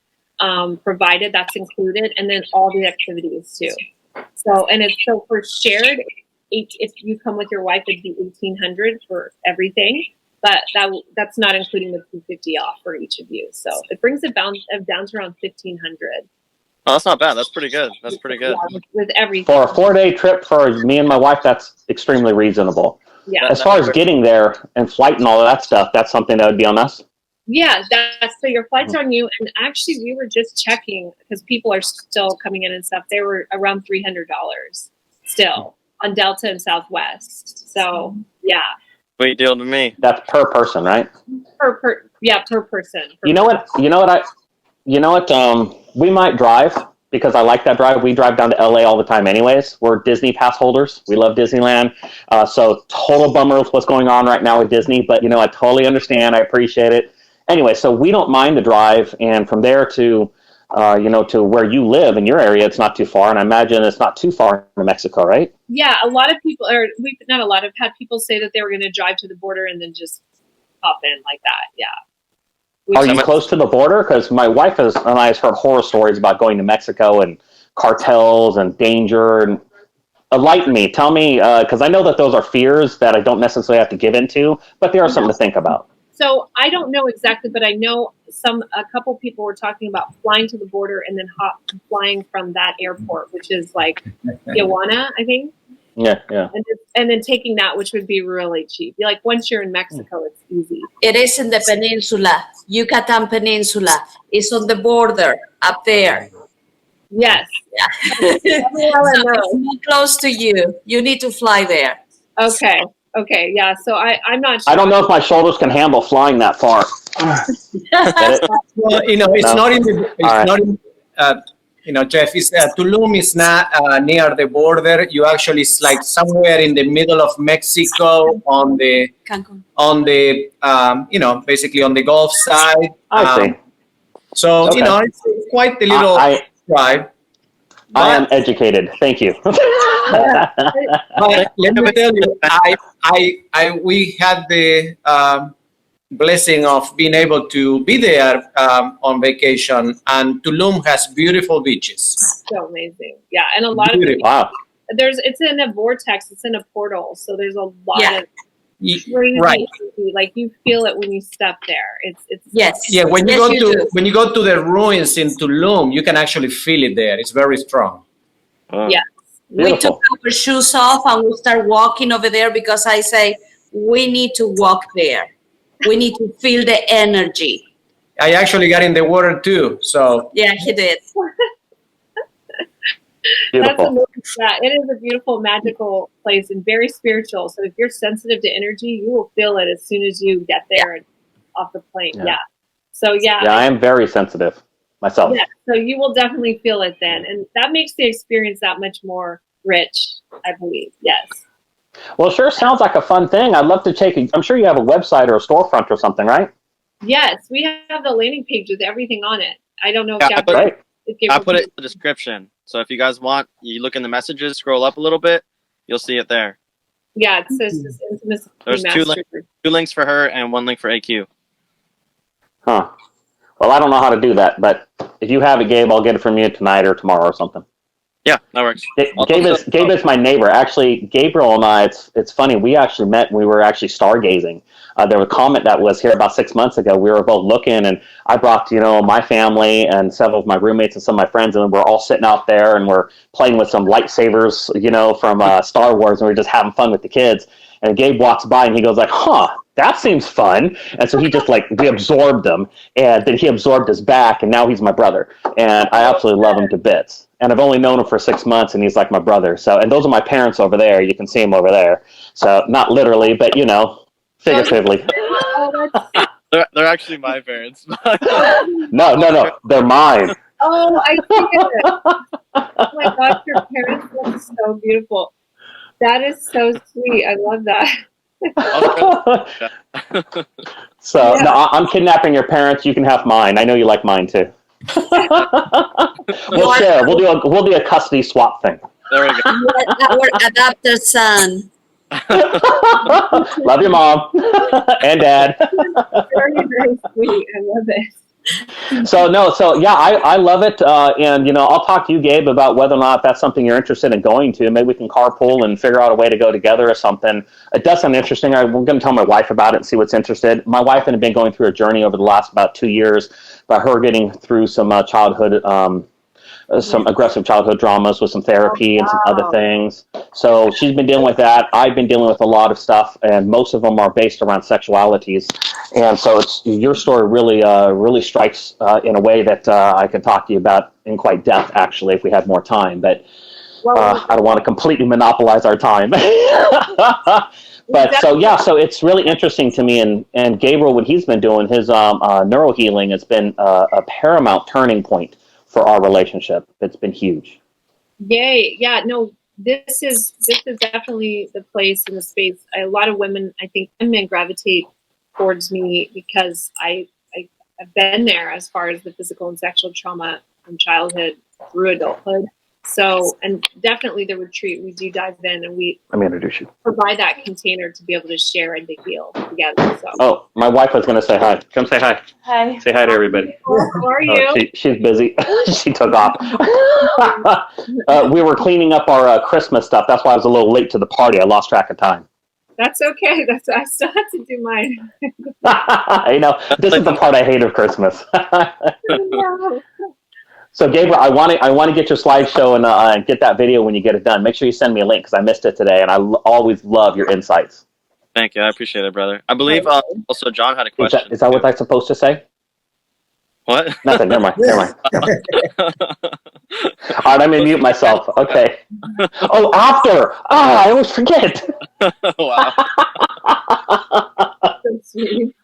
provided. That's included, and then all the activities too. So for shared. If you come with your wife, it'd be $1,800 for everything, but that's not including the $250 off for each of you. So it brings it down to around $1,500. Oh, that's not bad. That's pretty good. Yeah, with everything. For a 4-day trip for me and my wife, that's extremely reasonable. Yeah. As far as getting there and flight and all of that stuff, that's something that would be on us. Yeah, so your flight's on you. And actually, we were just checking, because people are still coming in and stuff. They were around $300 still on Delta and Southwest. So yeah. Sweet deal to me. That's per person, right? Per person. You know what? We might drive, because I like that drive. We drive down to LA all the time anyways. We're Disney pass holders. We love Disneyland. So total bummer with what's going on right now with Disney, but I totally understand. I appreciate it. Anyway, so we don't mind the drive, and from there to to where you live in your area, it's not too far, and I imagine it's not too far in Mexico, right? Yeah, a lot of people, have had people say that they were going to drive to the border and then just pop in like that. Yeah. Are you close to the border? Because my wife and I have heard horror stories about going to Mexico and cartels and danger. And enlighten me, tell me, because I know that those are fears that I don't necessarily have to give into, but they are something to think about. So I don't know exactly, but I know a couple people were talking about flying to the border and then flying from that airport, which is like Tijuana, I think. Yeah. And then taking that, which would be really cheap. Like once you're in Mexico, it's easy. It is in the peninsula, Yucatan Peninsula. It's on the border up there. Yes. Yeah. So it's not close to you. You need to fly there. Okay, yeah. So I'm not sure. I don't know if my shoulders can handle flying that far. Well, it's not in Jeff, Tulum is not near the border. You actually, it's like somewhere in the middle of Mexico on the basically on the Gulf side. I see. So, okay. It's quite a little drive. I am educated. Thank you. But let me tell you, we had the blessing of being able to be there on vacation, and Tulum has beautiful beaches. So amazing, yeah, and a lot of it's in a vortex, it's in a portal, so there's a lot of crazy energy. Like you feel it when you step there. It's when you go to the ruins in Tulum, you can actually feel it there. It's very strong. Yes. We took our shoes off and we start walking over there, because I say we need to walk there. We need to feel the energy. I actually got in the water too. So yeah, he did. That's amazing. Yeah, it is a beautiful, magical place and very spiritual. So if you're sensitive to energy, you will feel it as soon as you get there and off the plane. Yeah. So I am very sensitive myself. Yeah. So you will definitely feel it then, and that makes the experience that much more rich, I believe. Yes. Well, it sure sounds like a fun thing. I'd love to I'm sure you have a website or a storefront or something, right? Yes, we have the landing page with everything on it. I don't know if I put it in the description. So if you guys want, you look in the messages, scroll up a little bit, you'll see it there. Yeah, it says just Intimacy There's Master. two links for her and one link for AQ. Huh. Well, I don't know how to do that, but if you have it, Gabe, I'll get it from you tonight or tomorrow or something. Yeah, that works. Gabe is my neighbor. Actually, Gabriel and I, it's funny. We actually met when we were actually stargazing. There was a comet that was here about 6 months ago. We were both looking, and I brought, my family and several of my roommates and some of my friends, and we're all sitting out there, and we're playing with some lightsabers, from Star Wars, and we're just having fun with the kids. And Gabe walks by, and he goes like, "Huh, that seems fun." And so he just we absorbed him, and then he absorbed us back, and now he's my brother, and I absolutely love him to bits. And I've only known him for 6 months, and he's like my brother. So, and those are my parents over there. You can see them over there. So, not literally, but figuratively. They're actually my parents. No, they're mine. Oh, I see it. Oh my gosh, your parents look so beautiful. That is so sweet. I love that. So, yeah. No, I'm kidnapping your parents. You can have mine. I know you like mine too. We'll share. We'll do a custody swap thing. There we go. Our adopted son. Love your mom and dad. Very, very sweet. I love it. So yeah, I love it, and I'll talk to you, Gabe, about whether or not that's something you're interested in going to. Maybe we can carpool and figure out a way to go together or something. It does sound interesting. I'm going to tell my wife about it and see what's interested. My wife had been going through a journey over the last about 2 years about her getting through some childhood. Some aggressive childhood dramas with some therapy and some other things. So she's been dealing with that. I've been dealing with a lot of stuff, and most of them are based around sexualities. And so your story really strikes in a way that I could talk to you about in quite depth, actually, if we had more time. But I don't want to completely monopolize our time. But so it's really interesting to me. And Gabriel, what he's been doing, his neurohealing has been a paramount turning point for our relationship. It's been huge. Yay. Yeah, no, this is definitely the place and the space. A lot of women, I think men gravitate towards me because I've been there as far as the physical and sexual trauma from childhood through adulthood. So, and definitely the retreat, we do dive in and let me introduce you. Provide that container to be able to share and to heal together. So. Oh, my wife was going to say hi. Come say hi. Hi. Say hi to everybody. How are you? She's busy. She took off. We were cleaning up our Christmas stuff. That's why I was a little late to the party. I lost track of time. That's okay. I still have to do mine. This is the part I hate of Christmas. No. So, Gabriel, I want to get your slideshow and get that video when you get it done. Make sure you send me a link because I missed it today, and I always love your insights. Thank you. I appreciate it, brother. I believe also John had a question. Is that what I'm supposed to say? What? Nothing. Never mind. All right, I'm going to mute myself. Okay. Oh, after. I always forget. Wow. That's sweet.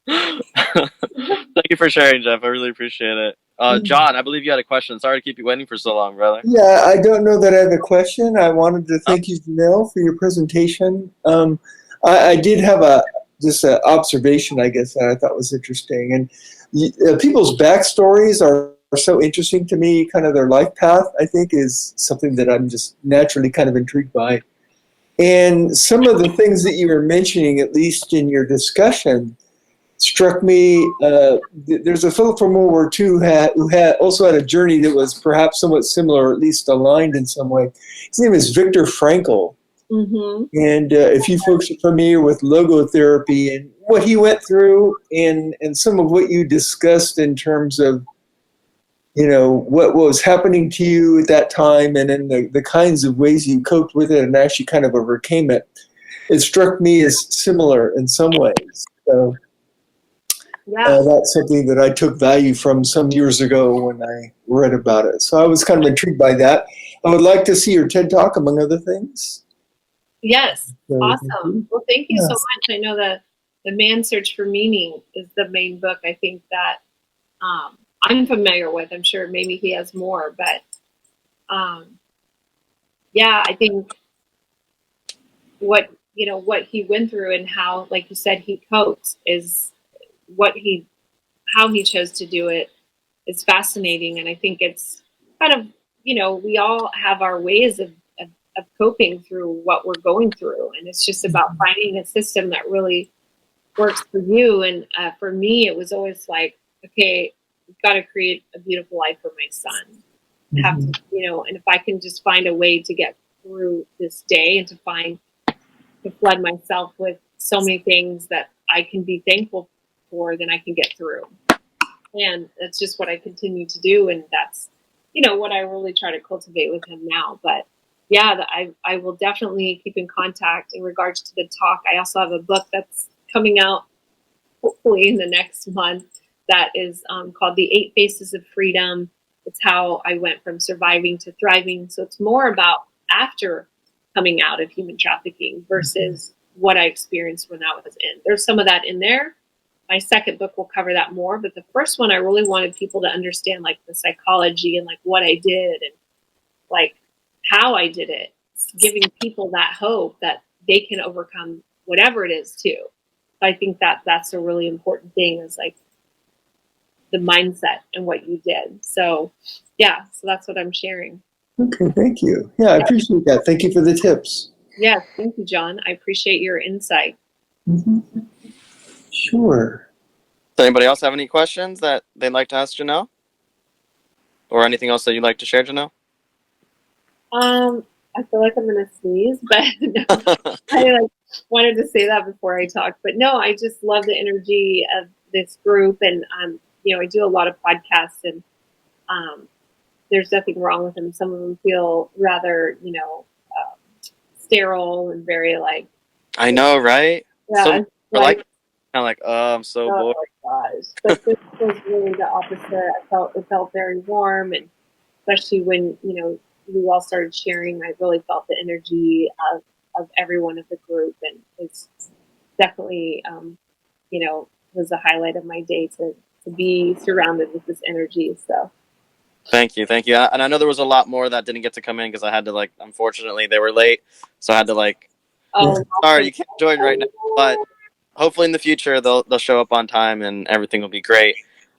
Thank you for sharing, Jeff. I really appreciate it. John, I believe you had a question. Sorry to keep you waiting for so long, brother. Yeah, I don't know that I have a question. I wanted to thank you, Janelle, for your presentation. I did have just an observation, I guess, that I thought was interesting. And people's backstories are so interesting to me. Kind of their life path, I think, is something that I'm just naturally kind of intrigued by. And some of the things that you were mentioning, at least in your discussion, struck me. There's a fellow from World War II who also had a journey that was perhaps somewhat similar, or at least aligned in some way. His name is Viktor Frankl. Mm-hmm. And if you folks are familiar with logotherapy and what he went through and some of what you discussed in terms of, what was happening to you at that time and then the kinds of ways you coped with it and actually kind of overcame it, it struck me as similar in some ways. So, yeah. That's something that I took value from some years ago when I read about it. So I was kind of intrigued by that. I would like to see your TED Talk, among other things. Yes. Awesome. Well, thank you so much. I know that The Man's Search for Meaning is the main book I think that I'm familiar with. I'm sure maybe he has more, but I think what he went through and how, like you said, he coped is how he chose to do it is fascinating. And I think it's kind of, we all have our ways of coping through what we're going through. And it's just about finding a system that really works for you. And for me, it was always like, okay, we've got to create a beautiful life for my son. have to, you know, and if I can just find a way to get through this day and to flood myself with so many things that I can be thankful for, then I can get through. And that's just what I continue to do. And that's, you know, what I really try to cultivate with him now. But yeah, I will definitely keep in contact in regards to the talk. I also have a book that's coming out hopefully in the next month that is called The 8 Faces of Freedom. It's how I went from surviving to thriving. So it's more about after coming out of human trafficking versus what I experienced when I was in. There's some of that in there. My second book will cover that more, but the first one I really wanted people to understand like the psychology and like what I did and like how I did it, giving people that hope that they can overcome whatever it is too. I think that that's a really important thing is like the mindset and what you did. So yeah, so that's what I'm sharing. Okay, thank you. Yeah, I appreciate that. Thank you for the tips. Yes, thank you, John. I appreciate your insight. Sure. Does anybody else have any questions that they'd like to ask Janelle? Or anything else that you'd like to share, Janelle? I feel like I'm gonna sneeze, but no, I like wanted to say that before I talked. But no, I just love the energy of this group, and you know, I do a lot of podcasts, and there's nothing wrong with them. Some of them feel rather, you know, sterile and very like. I know, right? Yeah, So like kind of like, oh, I'm so bored. Oh my gosh! But this was really the opposite. It felt very warm, and especially when you know we all started sharing, I really felt the energy of everyone of the group, and it's definitely you know was the highlight of my day to be surrounded with this energy. So. Thank you. And I know there was a lot more that didn't get to come in because I had to like, unfortunately, they were late, so I had to like. Oh, sorry, you can't join right now, but hopefully in the future they'll show up on time and everything will be great.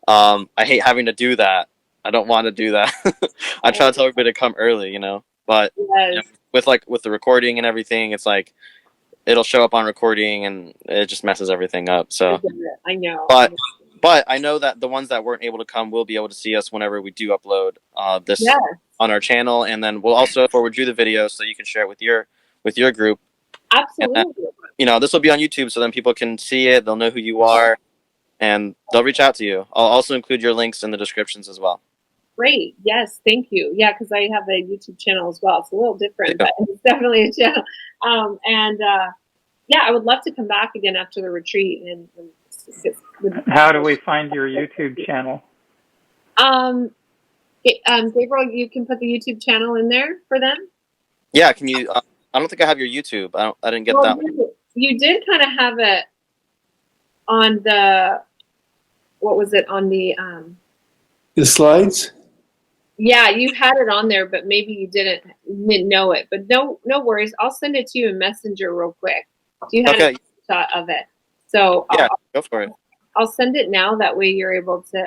I hate having to do that. I don't want to do that. I try to tell everybody to come early, you know, but you know, with the recording and everything, it's like it'll show up on recording and it just messes everything up. So I know. But I know that the ones that weren't able to come will be able to see us whenever we do upload this on our channel, and then we'll also forward you the video so you can share it with your group. Absolutely. And, you know, this will be on YouTube, so then people can see it. They'll know who you are, and they'll reach out to you. I'll also include your links in the descriptions as well. Great. Yes. Thank you. Yeah, because I have a YouTube channel as well. It's a little different, but it's definitely a channel. Yeah, I would love to come back again after the retreat. And how do we find your YouTube channel? Gabriel, you can put the YouTube channel in there for them. Yeah. Can you? I don't think I have your YouTube. I didn't get that one. You did kind of have it on the. What was it on the? The slides. Yeah, you had it on there, but maybe you didn't know it. But no worries. I'll send it to you in Messenger real quick. You had a shot of it, so yeah, go for it. I'll send it now. That way, you're able to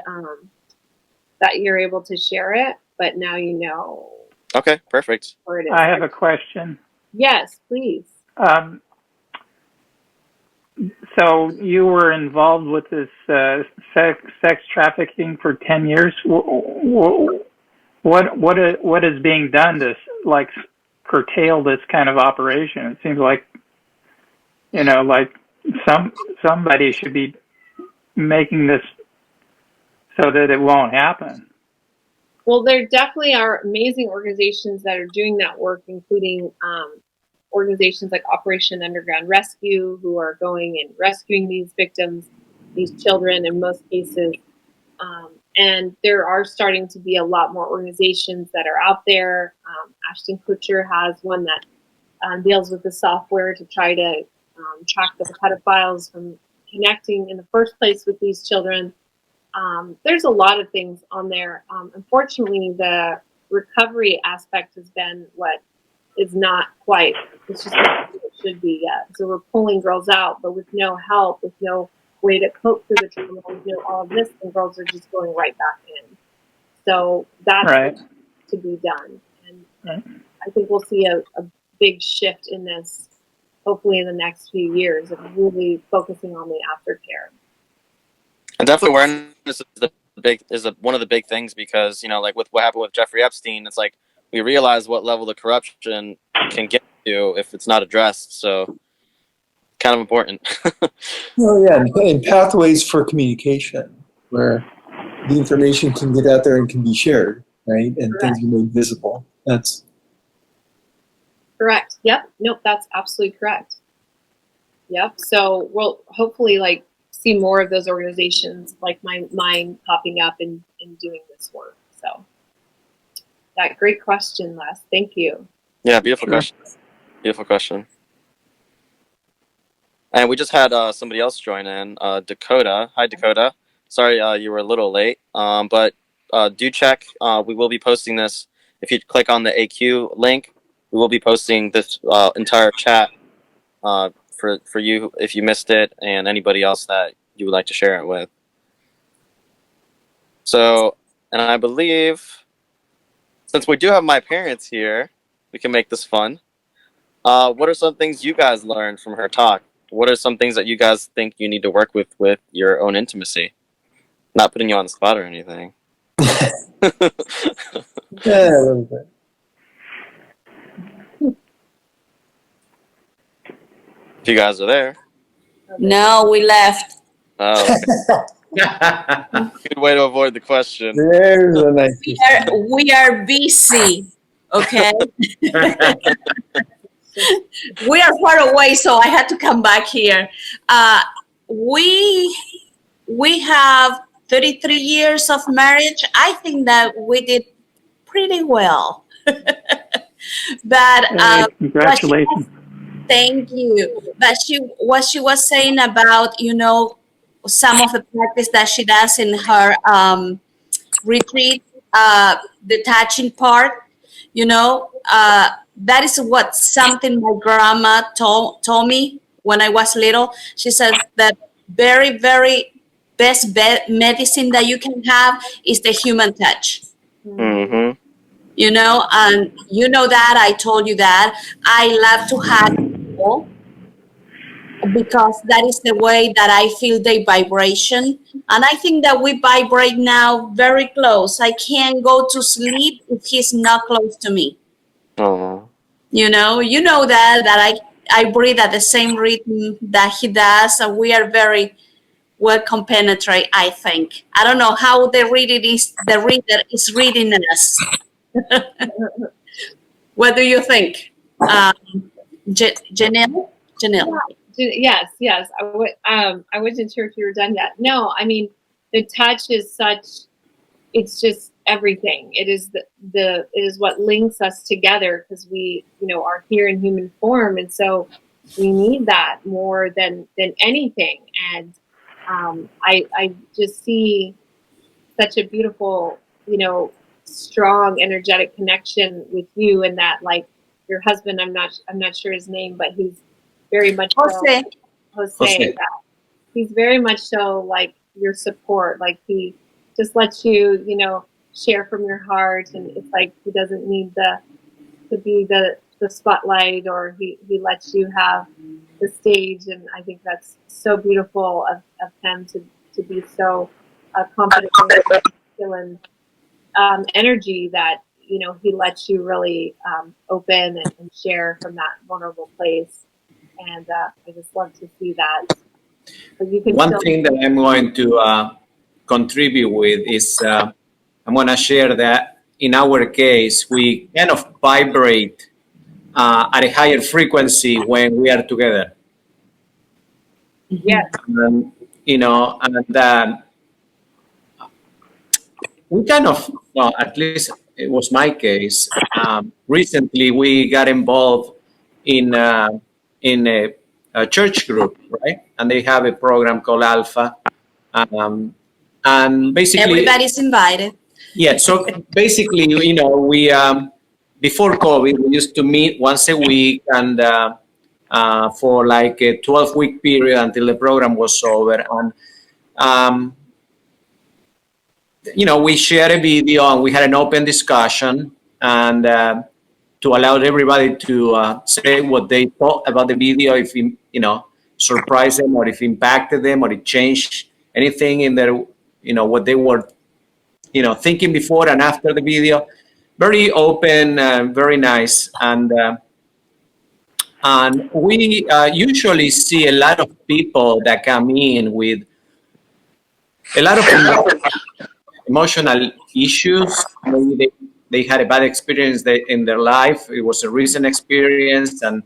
share it. But now you know. Okay, perfect. Where it is. I have a question. Yes, please. So you were involved with this sex trafficking for 10 years. What is being done to like curtail this kind of operation? It seems like, you know, like somebody should be making this so that it won't happen. Well, there definitely are amazing organizations that are doing that work, including organizations like Operation Underground Rescue, who are going and rescuing these victims, these children in most cases. And there are starting to be a lot more organizations that are out there. Ashton Kutcher has one that deals with the software to try to track the pedophiles from connecting in the first place with these children. There's a lot of things on there. Unfortunately, the recovery aspect has been what is not quite, it's just not what it should be yet. So we're pulling girls out, but with no help, with no way to cope through the trauma, with no all of this, and girls are just going right back in. So that's to be done. And I think we'll see a big shift in this, hopefully in the next few years, of really focusing on the aftercare. And definitely awareness is the one of the big things, because like with what happened with Jeffrey Epstein, it's like we realize what level the corruption can get to if it's not addressed. So kind of important. Oh yeah, and pathways for communication where the information can get out there and can be shared, right? And things are made visible. That's correct. Yep. Nope. That's absolutely correct. Yep. So we'll hopefully like see more of those organizations like mine popping up and doing this work. So that great question, Les. Thank you. Yeah, beautiful question. Beautiful question. And we just had somebody else join in, Dakota. Hi, Dakota. Sorry you were a little late, but do check. We will be posting this. If you click on the AQ link, we will be posting this entire chat for you if you missed it, and anybody else that you would like to share it with. So, and I believe, since we do have my parents here, we can make this fun. What are some things you guys learned from her talk? What are some things that you guys think you need to work with your own intimacy? Not putting you on the spot or anything. yeah, a little bit. If you guys are there. No, we left. Oh, okay. Good way to avoid the question. There's a nice. We are busy, okay? We are far away, so I had to come back here. We have 33 years of marriage. I think that we did pretty well. But congratulations. thank you. But what she was saying about, some of the practice that she does in her retreat, detaching part, that is something my grandma told me when I was little. She said that very, very best medicine that you can have is the human touch. Mm-hmm. And that I told you that I love to hug people because that is the way that I feel the vibration. And I think that we vibrate now very close. I can't go to sleep if he's not close to me. Oh. That I breathe at the same rhythm that he does. And we are very well compenetrate, I think. I don't know how the reader is reading us. What do you think? Janelle? Yes. I wasn't sure if you were done yet. No, I mean, the touch is it's just everything. It is it is what links us together, because we, are here in human form. And so we need that more than anything. And I just see such a beautiful, strong energetic connection with you, and that, like, your husband, I'm not sure his name, but he's very much Jose. That he's very much so like your support. Like, he just lets you, share from your heart, and it's like he doesn't need to be the spotlight, or he lets you have the stage. And I think that's so beautiful of him to be so confident and energy that, he lets you really open and share from that vulnerable place. And I just love to see that. One thing that I'm going to contribute with is I'm going to share that in our case, we kind of vibrate at a higher frequency when we are together. Yes. And we kind of, well, at least it was my case. Recently, we got involved in a church group, right? And they have a program called Alpha. And basically, everybody's invited. Yeah. So basically, we before COVID, we used to meet once a week, and for like a 12-week period until the program was over. And we shared a video, and we had an open discussion, and to allow everybody to say what they thought about the video, if it, surprised them, or if it impacted them, or it changed anything in their, what they were thinking before and after the video. Very open, very nice, and we usually see a lot of people that come in with a lot of emotional issues. Maybe they had a bad experience in their life. It was a recent experience, and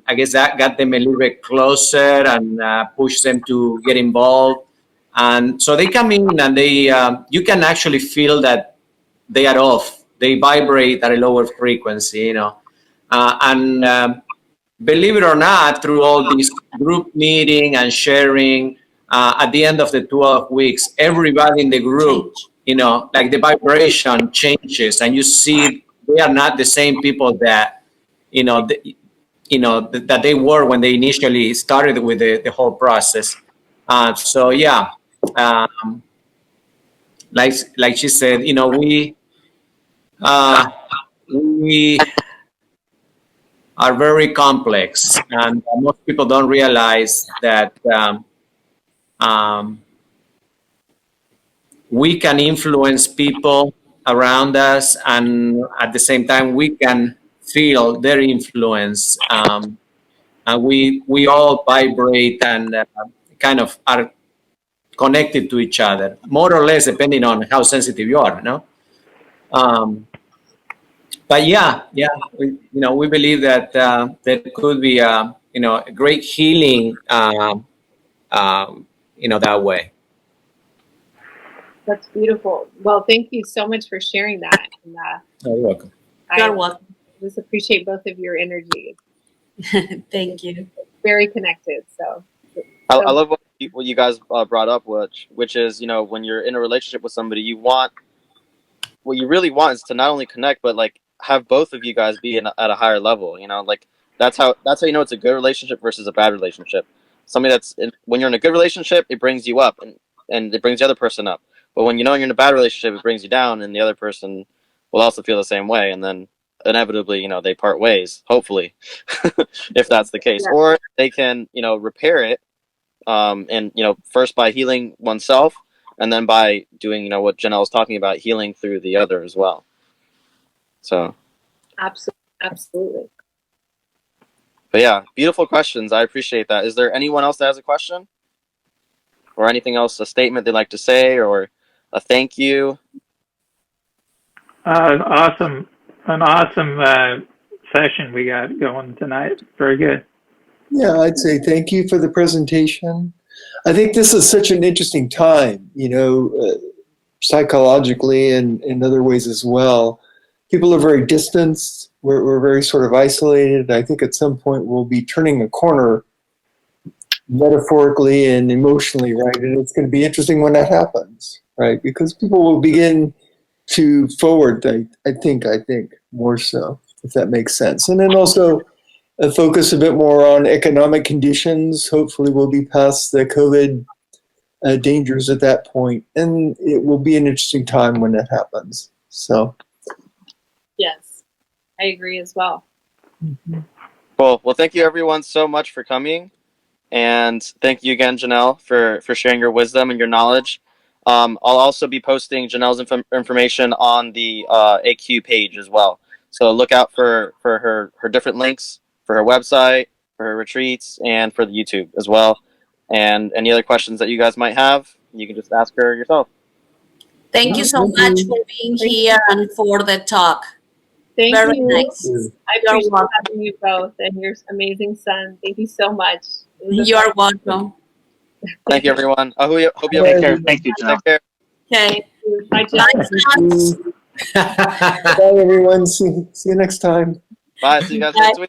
I guess that got them a little bit closer and pushed them to get involved. And so they come in, and they you can actually feel that they are off. They vibrate at a lower frequency, believe it or not, through all this group meeting and sharing, at the end of the 12 weeks, everybody in the group, like the vibration changes, and you see they are not the same people that, that they were when they initially started with the whole process. So yeah, like she said, we are very complex, and most people don't realize that we can influence people around us, and at the same time we can feel their influence, and we all vibrate and kind of are connected to each other, more or less, depending on how sensitive you are, but yeah, we believe that there could be a great healing, that way. That's beautiful. Well, thank you so much for sharing that. And, You're welcome. You're welcome. Just appreciate both of your energy. Thank you. Very connected. So I love what you guys brought up, which is, when you're in a relationship with somebody, what you really want is to not only connect, but like have both of you guys be at a higher level. Like that's how you know it's a good relationship versus a bad relationship. Somebody when you're in a good relationship, it brings you up and it brings the other person up. But when you're in a bad relationship, it brings you down, and the other person will also feel the same way, and then inevitably, they part ways. Hopefully, if that's the case, or they can repair it, and first by healing oneself, and then by doing what Janelle was talking about, healing through the other as well. So absolutely. But yeah, beautiful questions. I appreciate that. Is there anyone else that has a question or anything else, a statement they'd like to say or a thank you? An awesome session we got going tonight. Very good. Yeah, I'd say thank you for the presentation. I think this is such an interesting time, psychologically and in other ways as well. People are very distanced. We're very sort of isolated. I think at some point we'll be turning a corner metaphorically and emotionally, right? And it's going to be interesting when that happens, right? Because people will begin to forward, I think more so, if that makes sense. And then also focus a bit more on economic conditions. Hopefully we'll be past the COVID dangers at that point, and it will be an interesting time when that happens. So, yes, I agree as well. Mm-hmm. Cool. Well, thank you everyone so much for coming, and thank you again, Janelle, for sharing your wisdom and your knowledge. I'll also be posting Janelle's information on the AQ page as well. So look out for her different links for her website, for her retreats, and for the YouTube as well. And any other questions that you guys might have, you can just ask her yourself. Thank you so much for being here and for the talk. Thank Very you. nice. I appreciate having you both and your amazing son. Thank you so much. You're welcome. Thank you, everyone. I hope you have Take care. Thank you, Janelle. Take care. Okay. Bye, Bye, Bye, everyone. See you next time. Bye. See you guys Bye. next week.